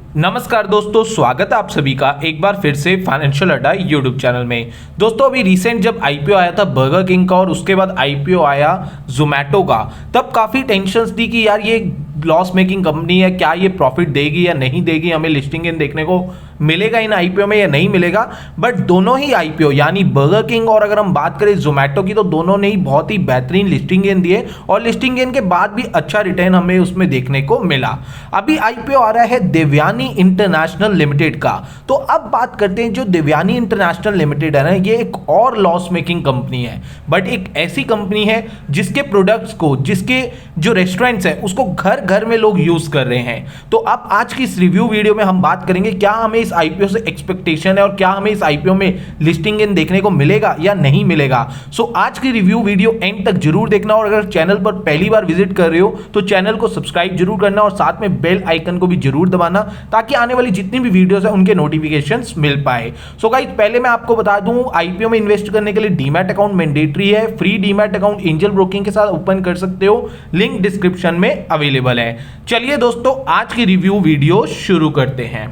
नमस्कार दोस्तों, स्वागत है आप सभी का एक बार फिर से फाइनेंशियल अड्डा यूट्यूब चैनल में। दोस्तों अभी रिसेंट जब आईपीओ आया था बर्गर किंग का और उसके बाद आईपीओ आया जोमैटो का, तब काफ़ी टेंशन्स थी कि यार ये लॉस मेकिंग कंपनी है, क्या ये प्रॉफिट देगी या नहीं देगी, हमें लिस्टिंग इन देखने को मिलेगा इन आईपीओ में या नहीं मिलेगा। बट दोनों ही आईपीओ यानी बर्गर किंग और अगर हम बात करें जोमैटो की, तो दोनों ने ही बहुत ही बेहतरीन लिस्टिंग गेन दिए और लिस्टिंग गेन के बाद भी अच्छा रिटर्न हमें उसमें देखने को मिला। अभी आईपीओ आ रहा है देवयानी इंटरनेशनल लिमिटेड का। तो अब बात करते हैं जो देवयानी इंटरनेशनल लिमिटेड है ना, ये एक और लॉस मेकिंग कंपनी है, बट एक ऐसी कंपनी है जिसके प्रोडक्ट्स को, जिसके जो रेस्टोरेंट्स है उसको घर घर में लोग यूज कर रहे हैं। तो अब आज की इस रिव्यू वीडियो में हम बात करेंगे क्या हमें इस आईपीओ से एक्सपेक्टेशन है और क्या हमें इस आईपीओ में लिस्टिंग इन देखने को मिलेगा या नहीं मिलेगा। सो आज की रिव्यू वीडियो एंड तक जरूर देखना और अगर चैनल पर पहली बार विजिट कर रहे हो तो चैनल को सब्सक्राइब जरूर करना और साथ में बेल आइकन को भी जरूर दबाना ताकि आने वाली जितनी भी वीडियोस है उनके नोटिफिकेशंस मिल पाए। सो गाइस पहले मैं आपको बता दूं आईपीओ में इन्वेस्ट करने के लिए डीमैट अकाउंट मैंडेटरी है। Free demat account angel broking के साथ ओपन कर सकते हो, लिंक डिस्क्रिप्शन में अवेलेबल है। चलिए दोस्तों आज की रिव्यू वीडियो शुरू करते हैं।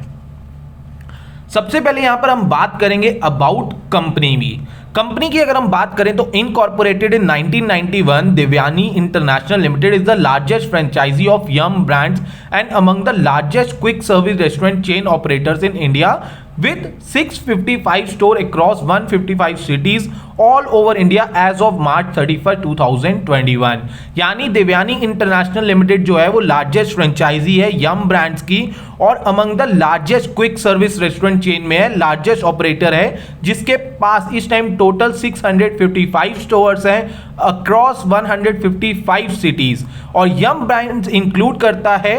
सबसे पहले यहां पर हम बात करेंगे अबाउट कंपनी की अगर हम बात करें तो incorporated in 1991 Devyani international limited is the largest franchisee of Yum brands and among the largest quick service restaurant chain operators in India with 655 store across 155 cities all over India as of March 31, 2021। यानी Devyani international limited जो है वो largest franchise है Yum brands की और among the largest quick service restaurant chain में है, largest operator है जिसके पास इस टाइम टोटल 655 स्टोर्स हैं अक्रॉस 155 सिटीज। और यम ब्रांड्स इंक्लूड करता है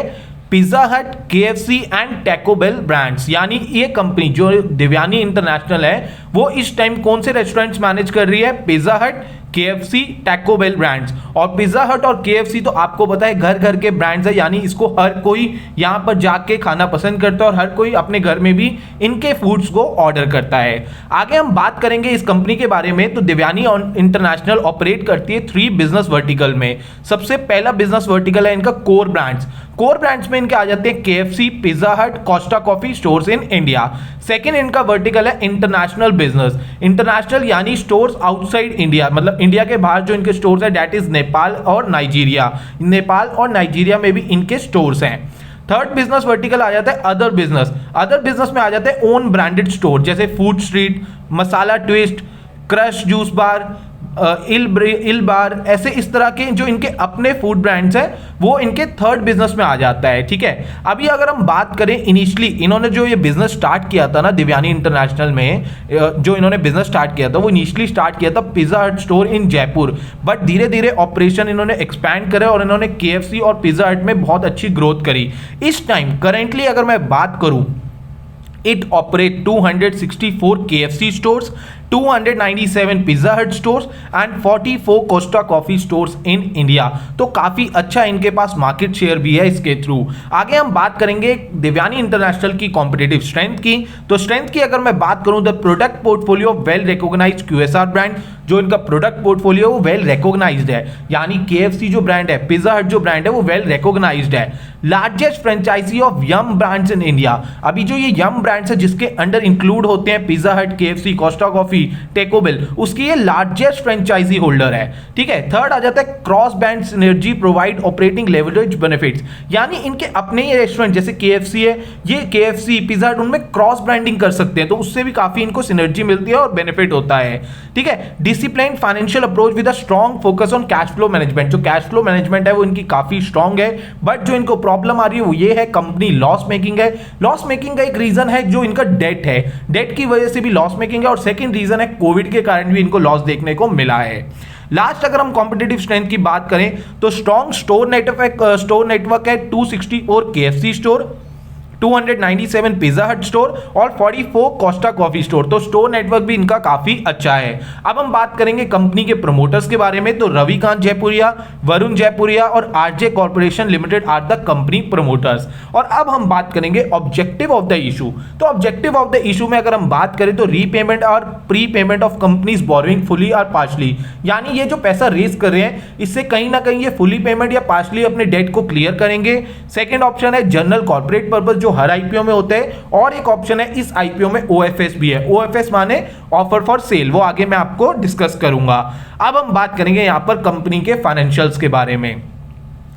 Pizza Hut, KFC and Taco Bell brands. यानी ये कंपनी जो देवयानी इंटरनेशनल है वो इस टाइम कौन से रेस्टोरेंट्स मैनेज कर रही है? Pizza Hut, KFC, taco Bell brands. और पिज्जा हट और केएफसी तो आपको पता है घर घर के ब्रांड्स है, यानी इसको हर कोई यहां पर जाके खाना पसंद करता है और हर कोई अपने घर में भी इनके फूड्स को ऑर्डर करता है। आगे हम बात करेंगे इस कंपनी के बारे में। तो देवयानी इंटरनेशनल ऑपरेट करती है 3 बिजनेस वर्टिकल में। सबसे पहला बिजनेस वर्टिकल है इनका कोर ब्रांड्स। कोर ब्रांड्स में इनके आ जाते हैं KFC, Pizza Hut, Costa coffee stores in India. Second इनका वर्टिकल है इंटरनेशनल बिजनेस। इंटरनेशनल यानी स्टोर्स आउटसाइड इंडिया, मतलब इंडिया के बाहर जो इनके स्टोर्स है दैट इज नेपाल और नाइजीरिया। नेपाल और नाइजीरिया में भी इनके स्टोर्स हैं। थर्ड बिजनेस वर्टिकल आ जाता है अदर बिजनेस। अदर बिजनेस में आ जाते हैं ओन ब्रांडेड स्टोर जैसे फूड स्ट्रीट, मसाला ट्विस्ट, क्रश जूस बार, इल बार, ऐसे इस तरह के जो इनके अपने फूड ब्रांड्स हैं वो इनके थर्ड बिजनेस में आ जाता है। ठीक है, अभी अगर हम बात करें इनिशियली इन्होंने जो ये बिजनेस स्टार्ट किया था ना देवयानी इंटरनेशनल में, जो इन्होंने बिजनेस स्टार्ट किया था वो इनिशियली स्टार्ट किया था पिज्जा हट स्टोर इन जयपुर, बट धीरे धीरे ऑपरेशन इन्होंने एक्सपैंड करे और इन्होंने केएफसी और पिज्जा हट में बहुत अच्छी ग्रोथ करी। इस टाइम करेंटली अगर मैं बात करूं, it operate 264 KFC stores, 297 Pizza Hut stores and 44 Costa Coffee stores in India। तो काफी अच्छा इनके पास मार्केट शेयर भी है इसके थ्रू। आगे हम बात करेंगे देवयानी इंटरनेशनल की कॉम्पिटिटिव स्ट्रेंथ की। तो स्ट्रेंथ की अगर मैं बात करूं the product portfolio well recognised QSR brand, जो इनका प्रोडक्ट पोर्टफोलियो वो वेल रिकॉग्नाइज्ड है, यानी केएफसी जो ब्रांड है, पिज्जा हट जो ब्रांड है वो वेल रिकॉग्नाइज्ड है। Largest franchisee of Yum brands in India. अभी जो ये यम ब्रांड्स है जिसके अंडर इंक्लूड होते हैं Pizza Hut, KFC, Costa Coffee, Taco Bell, उसकी ये लार्जेस्ट फ्रेंचाइजी होल्डर है। ठीक है, थर्ड आ जाता है cross brand synergy provide operating leverage benefits. यानी इनके अपने ही रेस्टोरेंट जैसे केएफसी है, ये केएफसी, पिज्जा हट, उनमें क्रॉस ब्रांडिंग कर सकते हैं तो उससे भी काफी इनको सिनर्जी मिलती है और बेनिफिट होता है। ठीक है, discipline financial approach with a strong focus on cash flow management. जो कैश फ्लो मैनेजमेंट है वो इनकी काफी स्ट्रॉन्ग है, बट जो इनको प्रॉब्लम आ रही है वो ये है कंपनी लॉस मेकिंग है। लॉस मेकिंग का एक रीजन है जो इनका डेट है, डेट की वजह से भी लॉस मेकिंग है और सेकंड रीजन है कोविड के कारण भी इनको लॉस देखने को मिला है। लास्ट अगर हम कॉम्पिटिटिव स्ट्रेंथ की बात करें तो स्ट्रॉन्ग स्टोर नेटवर्क है 264 केएफसी स्टोर, 297 पिज्जा हट स्टोर और 44 कोस्टा कॉफी स्टोर। तो स्टोर नेटवर्क भी इनका काफी अच्छा है। अब हम बात करेंगे कंपनी के प्रमोटर्स के बारे में। तो रविकांत जयपुरिया, वरुण जयपुरिया और RJ corporation limited are the company promoters. और अब हम बात करेंगे ऑब्जेक्टिव ऑफ द इशू। तो ऑब्जेक्टिव ऑफ द इशू में अगर हम बात करें तो रीपेमेंट और pre payment of companies borrowing fully और पार्शली, यानी ये जो पैसा रेज कर रहे हैं इससे कहीं ना कहीं ये फुली पेमेंट या पार्शली अपने डेट को क्लियर करेंगे। सेकेंड ऑप्शन है जनरल कॉर्पोरेट पर्पस, जो जो हर आईपीओ में होते हैं, और एक ऑप्शन है इस आईपीओ में ओएफएस भी है। ओएफएस माने ऑफर फॉर सेल, वो आगे मैं आपको डिस्कस करूंगा। अब हम बात करेंगे यहां पर कंपनी के फाइनेंशियल्स के बारे में।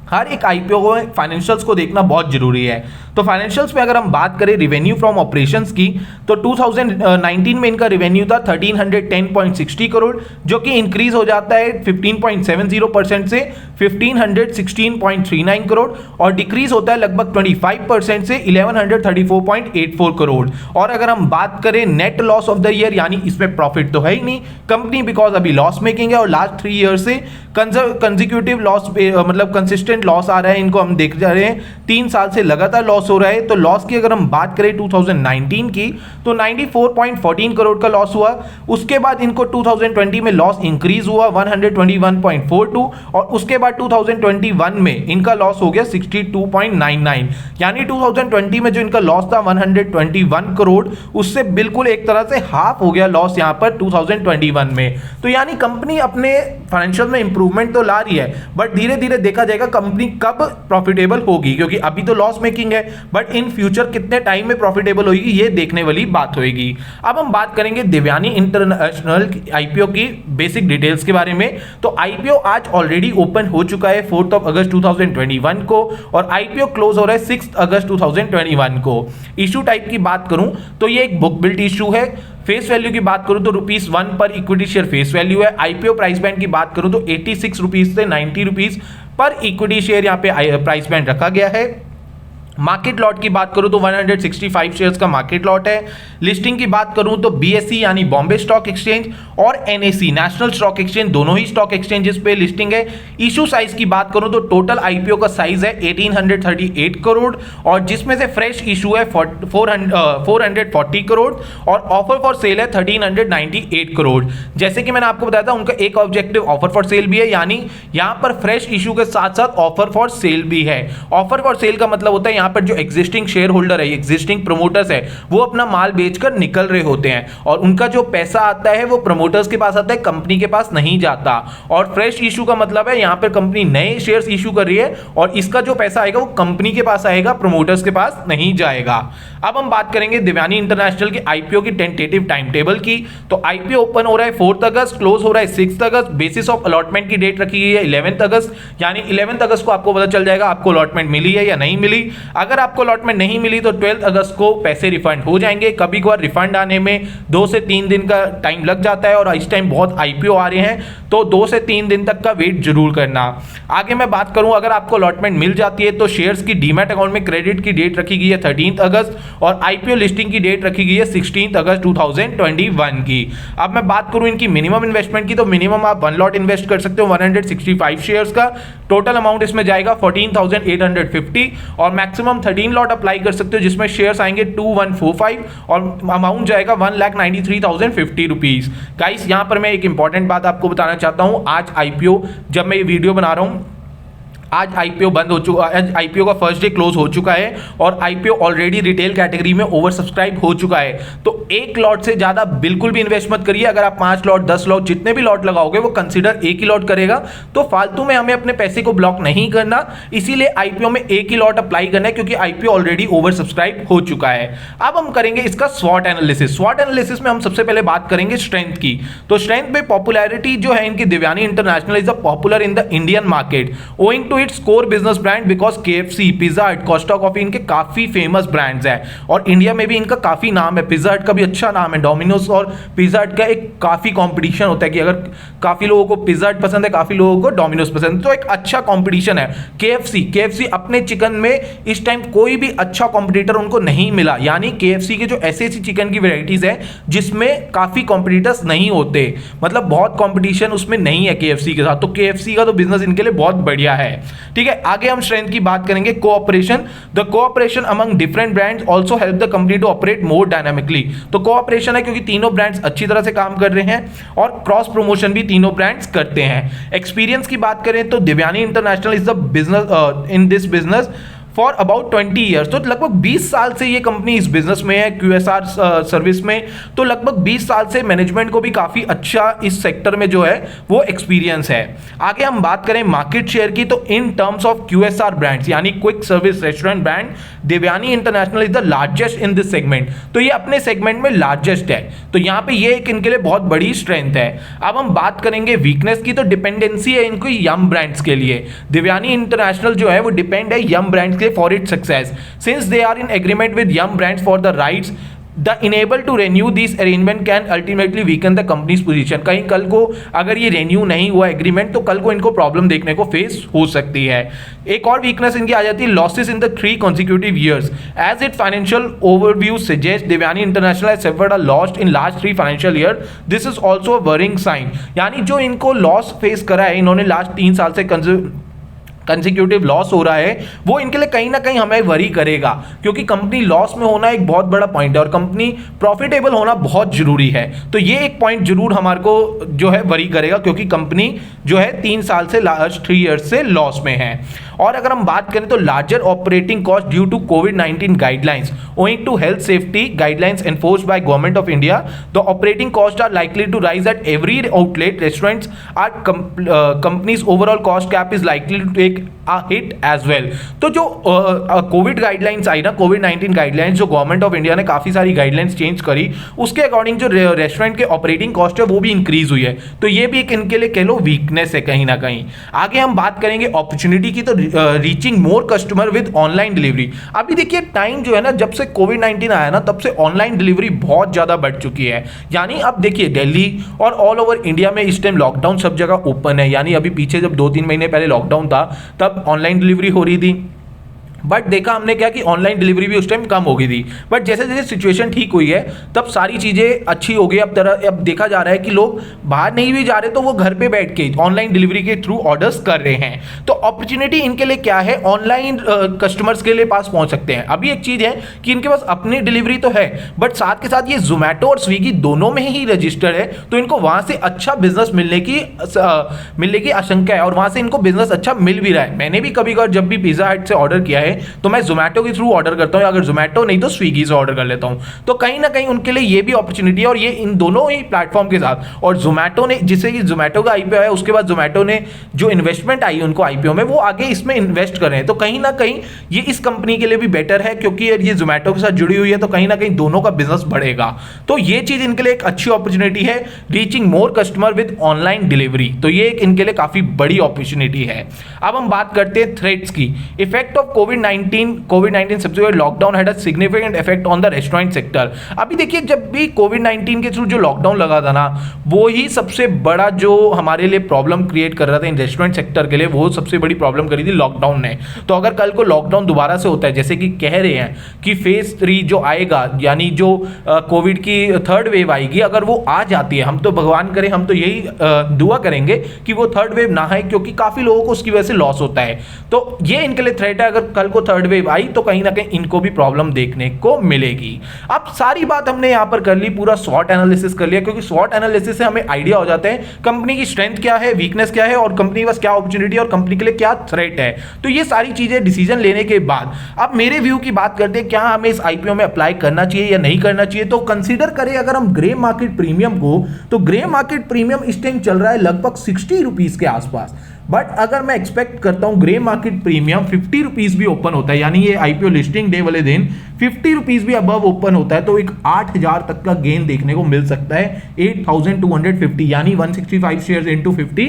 हर एक आईपीओ को फाइनेंशियल्स को देखना बहुत जरूरी है। तो फाइनेंशियल्स में अगर हम बात करें रेवेन्यू फ्रॉम ऑपरेशंस की, तो 2019 में इनका रेवेन्यू था 1310.60 करोड़, जो कि इंक्रीज हो जाता है 15.70% से 1516.39 करोड़, और डिक्रीज होता है लगभग 25% से 1134.84 करोड़। और अगर हम बात करें net loss of the year, यानी इसमें प्रॉफिट तो है ही नहीं कंपनी, बिकॉज अभी लॉस मेकिंग है और लास्ट 3 ईयर से कंसेक्यूटिव लॉस, मतलब कंसिस्टेंट लॉस आ रहा है, इनको हम देख जा रहे हैं 3 साल से लगातार लॉस हो रहा है। तो लॉस की अगर हम बात करें 2019 की, तो 94.14 करोड़ का लॉस हुआ। उसके बाद इनको 2020 में लॉस इंक्रीज हुआ 121.42, और उसके बाद 2021 में इनका लॉस हो गया 62.99, यानी 2020 में जो इनका लॉस था 121 करोड़, उससे बिल्कुल एक तरह से हाफ हो गया लॉस यहां पर 2021 में। तो यानी कंपनी अपने फाइनेंशियल में इंप्रूवमेंट तो ला रही है, बट धीरे धीरे देखा जाएगा कंपनी कब प्रॉफिटेबल होगी, क्योंकि अभी तो लॉस मेकिंग है, बट इन फ्यूचर कितने टाइम में प्रॉफिटेबल होगी ये देखने वाली बात होगी। अब हम बात करेंगे देवयानी इंटरनेशनल आईपीओ की बेसिक डिटेल्स के बारे में। तो आईपीओ आज ऑलरेडी ओपन हो चुका है 4 अगस्त 2021 को, और आईपीओ क्लोज हो रहा है 6 अगस्त 2021 को। इशू टाइप की बात करूं तो ये एक बुक बिल्ट इशू है। फेस वैल्यू की बात करूं तो ₹1 पर इक्विटी शेयर फेस वैल्यू है। आईपीओ प्राइस बैंड की बात करूं तो 86 रुपीज से 90 रुपीज पर इक्विटी शेयर यहां पे प्राइस बैंड रखा गया है। मार्केट लॉट की बात करूं तो 165 शेयर्स का मार्केट लॉट है। लिस्टिंग की बात करूं तो बीएसई यानी बॉम्बे स्टॉक एक्सचेंज और एनएसई नेशनल स्टॉक एक्सचेंज, दोनों ही स्टॉक एक्सचेंजेस पे लिस्टिंग है। इशू साइज की बात करूं तो टोटल आईपीओ का साइज है 1838 करोड़, और जिसमें से फ्रेश इशू है 440 करोड़, और ऑफर फॉर सेल है 1398 करोड़। जैसे कि मैंने आपको बताया था उनका एक ऑब्जेक्टिव ऑफर फॉर सेल भी है, यानी यहां पर फ्रेश इशू के साथ साथ ऑफर फॉर सेल भी है। ऑफर फॉर सेल का मतलब होता है यहां पर जो एग्जिस्टिंग शेयर होल्डर है, एग्जिस्टिंग प्रमोटर्स है, वो अपना माल बेचकर निकल रहे होते हैं, और उनका जो पैसा आता है वो प्रमोटर्स के पास आता है, कंपनी के पास नहीं जाता। और फ्रेश इशू का मतलब है यहां पर कंपनी नए शेयर्स इशू कर रही है, और इसका जो पैसा आएगा वो कंपनी के पास आएगा, प्रमोटर्स के पास नहीं जाएगा। अब हम बात करेंगे देवयानी इंटरनेशनल के आईपीओ की टेंटेटिव टाइम टेबल की। तो आईपीओ ओपन हो रहा है 4 अगस्त, क्लोज हो रहा है 6 अगस्त। बेसिस ऑफ अलॉटमेंट की डेट रखी गई है 11 अगस्त, यानी 11 अगस्त को आपको पता चल जाएगा आपको अलॉटमेंट मिली है या नहीं मिली। अगर आपको अलॉटमेंट नहीं मिली तो 12 अगस्त को पैसे रिफंड हो जाएंगे। कभी कभार रिफंड आने में 2 से 3 दिन का टाइम लग जाता है, और इस टाइम बहुत आईपीओ आ रहे हैं, तो 2 से 3 दिन तक का वेट जरूर करना। आगे मैं बात करूं, अगर आपको अलॉटमेंट मिल जाती है तो शेयर्स की डीमैट अकाउंट में क्रेडिट की डेट रखी गई है 13 अगस्त, और आईपीओ लिस्टिंग की डेट रखी गई है 16 अगस्त 2021 की। अब मैं बात करूं इनकी मिनिमम इन्वेस्टमेंट की, तो मिनिमम आप 1 लॉट इन्वेस्ट कर सकते हो 165 शेयर्स का। टोटल अमाउंट इसमें जाएगा 14,850, और मैक्सिमम 13 लॉट अप्लाई कर सकते हो, जिसमें शेयर्स आएंगे 2145, और अमाउंट जाएगा 1,93,050 रुपीज। गाइस यहां पर मैं एक इंपॉर्टेंट बात आपको बताना चाहता हूं। आज आईपीओ, जब मैं ये वीडियो बना रहा हूं, आज आईपीओ बंद हो चुका है, आज आईपीओ का फर्स्ट डे क्लोज हो चुका है, और आईपीओ ऑलरेडी रिटेल कैटेगरी में ओवर सब्सक्राइब हो चुका है। तो एक लॉट से ज्यादा बिल्कुल भी इन्वेस्ट मत करिए। अगर आप 5 लॉट 10 लॉट जितने भी लॉट लगाओगे वो कंसीडर एक ही लॉट करेगा, तो फालतू में हमें अपने पैसे को ब्लॉक नहीं करना। इसीलिए आईपीओ में एक ही लॉट अप्लाई करना है, क्योंकि आईपीओ ऑलरेडी ओवर सब्सक्राइब हो चुका है। अब हम करेंगे इसका स्वॉट एनालिसिस। स्वॉट एनालिसिस में हम सबसे पहले बात करेंगे स्ट्रेंथ की। तो स्ट्रेंथ में पॉपुलैरिटी जो है इनकी, Devyani international is popular in the Indian market owing to its core business brand, because KFC, Pizza Hut, Costa Coffee इनके काफी फेमस ब्रांड्स हैं, और इंडिया में भी इनका काफी नाम है। पिज्जा हट का भी अच्छा नाम है। डोमिनोज और पिज्जा हट का एक काफी कंपटीशन होता है कि अगर काफी लोगों को पिज्जा हट पसंद है, काफी लोगों को डोमिनोज पसंद है, तो एक अच्छा कंपटीशन है। केएफसी अपने चिकन में इस टाइम कोई भी अच्छा कंपटीटर उनको नहीं मिला, यानी केएफसी के जो ऐसी चिकन की वेराइटीज है जिसमें काफी कंपटीटर्स नहीं होते, मतलब बहुत कंपटीशन उसमें नहीं है केएफसी के साथ। तो केएफसी का तो बिजनेस इनके लिए बहुत बढ़िया है। ठीक है, आगे हम स्ट्रेंथ की बात करेंगे। Cooperation, the cooperation among different brands also help the company to operate more dynamically. तो कोऑपरेशन है क्योंकि तीनों ब्रांड्स अच्छी तरह से काम कर रहे हैं, और क्रॉस प्रमोशन भी तीनों ब्रांड्स करते हैं। एक्सपीरियंस की बात करें तो Devyani international is the business in this business for about 20 years. तो लगभग 20 साल से ये कंपनी इस बिजनेस में है, QSR सर्विस में। तो लगभग 20 साल से मैनेजमेंट को भी काफी अच्छा इस सेक्टर में जो है वो एक्सपीरियंस है। आगे हम बात करें मार्केट शेयर की, तो in terms of QSR brands यानी quick service restaurant brand, Devyani international is the largest in this segment. तो ये अपने सेगमेंट में लार्जेस्ट है, तो यहां पे ये एक इनके लिए बहुत बड़ी स्ट्रेंथ है। अब हम बात करेंगे वीकनेस की, तो डिपेंडेंसी है इनको यम ब्रांड्स के लिए। देवयानी इंटरनेशनल जो है वो डिपेंड है यम ब्रांड्स के for its success, since they are in agreement with Yum brands for the rights the enable to renew this arrangement can ultimately weaken the company's position. कहीं कल को अगर ये रेन्यू नहीं हुआ एग्रीमेंट तो कल को इनको प्रॉब्लम देखने को फेस हो सकती है। एक और वीकनेस इनकी आ जाती है losses in the 3 consecutive years as it financial overview suggest Devyani international has suffered a loss in last 3 financial year, this is also a worrying sign. यानी जो इनको लॉस फेस करा है इन्होंने लास्ट 3 साल से कंसेक्यूटिव लॉस हो रहा है, वो इनके लिए कहीं ना कहीं हमें वरी करेगा, क्योंकि कंपनी लॉस में होना एक बहुत बड़ा पॉइंट है और कंपनी प्रॉफिटेबल होना बहुत जरूरी है। तो ये एक पॉइंट जरूर हमारे को जो है वरी करेगा, क्योंकि कंपनी जो है 3 साल से लास्ट 3 ईयर्स से लॉस में है। और अगर हम बात करें तो larger operating cost due to कोविड-19 guidelines owing to health safety guidelines enforced by government of India, the operating cost are likely to rise at every outlet. Restaurants are companies overall cost cap is likely to take a hit as well। तो जो Covid guidelines आई ना, कोविड-19 guidelines जो government of India ने काफी सारी guidelines change करी, उसके according जो रेस्टोरेंट के ऑपरेटिंग कॉस्ट है वो भी इंक्रीज हुई है। तो ये भी एक इनके लिए कह लो वीकनेस है कहीं ना कहीं। आगे हम बात करेंगे अपॉर्चुनिटी की, तो reaching more customer with online delivery. अभी देखिए टाइम जो है ना, जब से कोविड-19 आया ना तब से ऑनलाइन डिलीवरी बहुत ज्यादा बढ़ चुकी है। यानी अब देखिए दिल्ली और ऑल ओवर इंडिया में इस टाइम लॉकडाउन सब जगह ओपन है। यानी अभी पीछे जब 2-3 महीने पहले लॉकडाउन था तब ऑनलाइन डिलीवरी हो रही थी, बट देखा हमने क्या कि ऑनलाइन डिलीवरी भी उस टाइम कम हो गई थी। बट जैसे जैसे सिचुएशन ठीक हुई है तब सारी चीज़ें अच्छी हो गई। अब देखा जा रहा है कि लोग बाहर नहीं भी जा रहे तो वो घर पे बैठ के ऑनलाइन डिलीवरी के थ्रू ऑर्डर्स कर रहे हैं। तो अपॉर्चुनिटी इनके लिए क्या है, ऑनलाइन कस्टमर्स के लिए पास पहुंच सकते हैं। अभी एक चीज़ है कि इनके पास अपनी डिलीवरी तो है, बट साथ के साथ ये जोमैटो और स्विगी दोनों में ही रजिस्टर्ड है, तो इनको वहां से अच्छा बिजनेस मिलने की आशंका है और वहां से इनको बिजनेस अच्छा मिल भी रहा है। मैंने भी कभी कभार जब भी पिज्जा हट से ऑर्डर किया है तो मैं जोमैटो के थ्रू ऑर्डर करता हूं, अगर जोमैटो नहीं तो स्विगी से ऑर्डर कर लेता हूं। तो कहीं ना कहीं उनके लिए ये भी अपॉर्चुनिटी है और ये इन दोनों ही प्लेटफॉर्म के साथ। और जोमैटो ने, जिससे कि जोमैटो का आईपीओ है, उसके बाद जोमैटो ने जो इन्वेस्टमेंट आई उनको आईपीओ में, वो आगे इसमें इन्वेस्ट कर रहे हैं। तो कहीं ना कहीं ये इस कंपनी के लिए भी बेटर है, क्योंकि ये जोमैटो के साथ जुड़ी हुई है तो कहीं ना कहीं दोनों का बिजनेस बढ़ेगा। तो ये चीज इनके लिए एक अच्छी अपॉर्चुनिटी है, reaching more customer with online delivery. तो ये एक इनके लिए काफी बड़ी अपॉर्चुनिटी है। अब हम बात करते हैं थ्रेट्स की। इफेक्ट ऑफ कोविड-19 सबसे बड़ा lockdown had a significant effect on the restaurant sector. अभी देखिए जब भी कोविड-19 के थ्रू जो लॉकडाउन लगा था ना, वो ही सबसे बड़ा जो हमारे लिए प्रॉब्लम क्रिएट कर रहा था इन रेस्टोरेंट सेक्टर के लिए, वो सबसे बड़ी प्रॉब्लम करी थी लॉकडाउन ने। तो अगर कल को लॉकडाउन दोबारा से होता है, जैसे कि कह रहे हैं कि फेज 3 जो आएगा, यानी जो कोविड की 3rd वेव आएगी, अगर वो आ जाती है, हम तो भगवान करे, हम तो यही दुआ करेंगे कि वो 3rd वेव ना आए, क्योंकि काफी लोगों को उसकी वजह से लॉस होता है। तो ये इनके लिए थ्रेट है, अगर कल को 3rd वेव आई तो कहीं ना कहीं इनको भी प्रॉब्लम देखने को मिलेगी। अब सारी बात हमने यहां पर कर ली, पूरा स्वॉट एनालिसिस कर लिया, क्योंकि स्वॉट एनालिसिस से हमें आइडिया हो जाता है कंपनी की स्ट्रेंथ क्या है, वीकनेस क्या है और कंपनी के पास क्या अपॉर्चुनिटी और कंपनी के लिए क्या थ्रेट है। तो ये सारी चीजें डिसीजन लेने के बाद अब मेरे व्यू की बात करते हैं, क्या हमें इस आईपीओ में अप्लाई करना चाहिए या नहीं करना चाहिए। तो कंसीडर करें अगर हम ग्रे मार्केट प्रीमियम को, तो ग्रे मार्केट प्रीमियम इस टाइम चल रहा है लगभग 60 रुपीज के आसपास। बट अगर मैं एक्सपेक्ट करता हूं ग्रे मार्केट प्रीमियम 50 रुपीज भी ओपन होता है, यानी ये आईपीओ लिस्टिंग डे वाले दिन 50 रुपीज भी अबव ओपन होता है, तो एक 8000 तक का गेन देखने को मिल सकता है। 8250 यानी 165 शेयर्स इंटू 50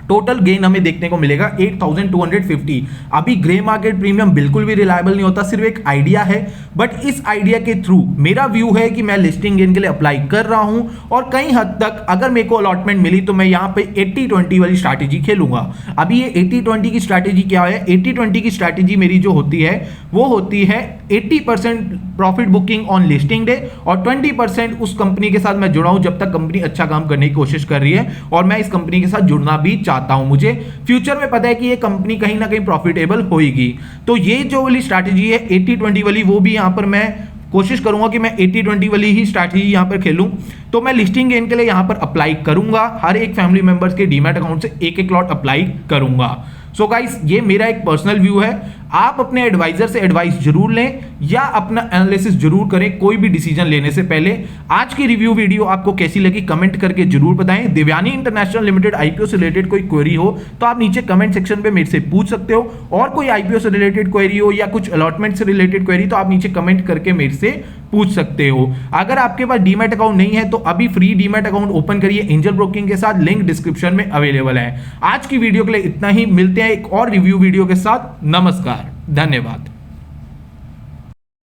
टोटल गेन हमें देखने को मिलेगा 8250। अभी ग्रे मार्केट प्रीमियम बिल्कुल भी रिलायबल नहीं होता, सिर्फ एक आइडिया है, बट इस आइडिया के थ्रू मेरा व्यू है कि मैं लिस्टिंग गेन के लिए अप्लाई कर रहा हूं और कई हद तक अगर मेरे को अलॉटमेंट मिली तो मैं यहां पे 80-20 वाली स्ट्रैटेजी खेलूंगा। अभी ये 80-20 की स्ट्रैटेजी क्या है, 80-20 की स्ट्रैटेजी मेरी जो होती है वो होती है 80% profit booking on listing day और 20% उस कंपनी के साथ मैं जुड़ा हूं जब तक कंपनी अच्छा काम करने की कोशिश कर रही है और मैं इस कंपनी के साथ जुड़ना भी चाहता हूं। मुझे फ्यूचर में पता है कि ये कंपनी कहीं ना कहीं प्रॉफिटेबल होगी। तो ये जो वाली स्ट्रैटेजी है 80-20 वाली, वो भी यहां पर मैं कोशिश करूंगा कि मैं 80-20 वाली ही स्ट्रैटेजी यहां पर खेलूं। तो मैं लिस्टिंग गेन के लिए यहां पर अप्लाई करूंगा, हर एक फैमिली मेंबर्स के डीमैट अकाउंट से एक लॉट अप्लाई करूंगा। सो गाइस, ये मेरा एक पर्सनल व्यू है। आप अपने एडवाइजर से एडवाइस जरूर लें या अपना एनालिसिस जरूर करें कोई भी डिसीजन लेने से पहले। आज की रिव्यू वीडियो आपको कैसी लगी कमेंट करके जरूर बताएं। देवयानी इंटरनेशनल लिमिटेड आईपीओ से रिलेटेड कोई क्वेरी हो तो आप नीचे कमेंट सेक्शन पे मेरे से पूछ सकते हो, और कोई आईपीओ से रिलेटेड क्वेरी हो या कुछ अलॉटमेंट से रिलेटेड क्वेरी तो आप नीचे कमेंट करके मेरे से पूछ सकते हो। अगर आपके पास डीमैट अकाउंट नहीं है तो अभी फ्री डीमैट अकाउंट ओपन करिए एंजल ब्रोकिंग के साथ, लिंक डिस्क्रिप्शन में अवेलेबल है। आज की वीडियो के लिए इतना ही, मिलते हैं एक और रिव्यू वीडियो के साथ। नमस्कार, धन्यवाद।